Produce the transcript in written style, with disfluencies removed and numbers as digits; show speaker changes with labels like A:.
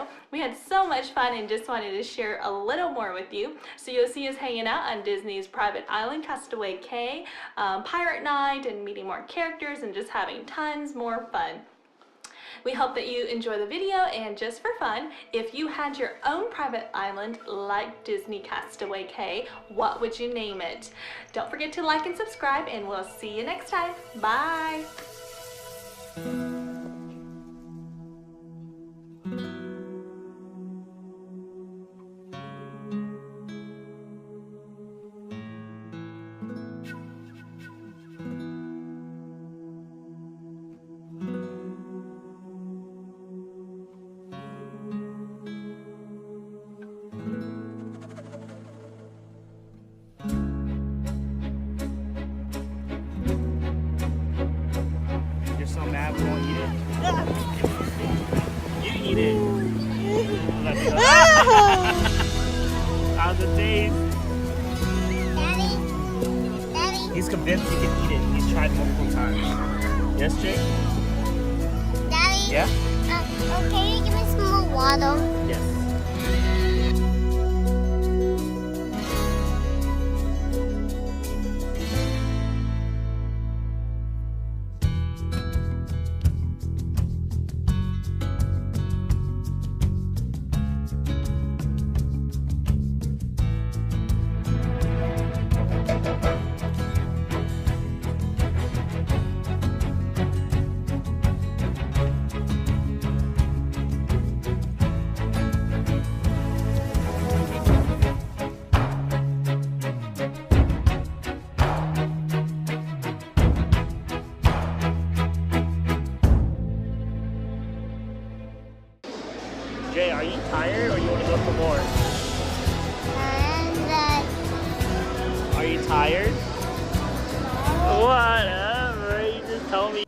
A: video. We had so much fun and just wanted to share a little more with you. So you'll see us hanging out on Disney's private island, Castaway Cay, Pirate Night, and meeting more characters and just having tons more fun. We hope that you enjoy the video, and just for fun, if you had your own private island like Disney Castaway Cay, what would you name it? Don't forget to like and subscribe, and we'll see you next time. Bye!
B: You're so mad we won't eat it. You eat it. How's the taste?
C: Daddy.
B: He's convinced he can eat it. He's tried multiple times. Yes, Jake?
C: Daddy.
B: Yeah?
C: Can you give me some more water?
B: Yes. Jay, are you tired or you want to go for more? Are you tired? Whatever, you just told me.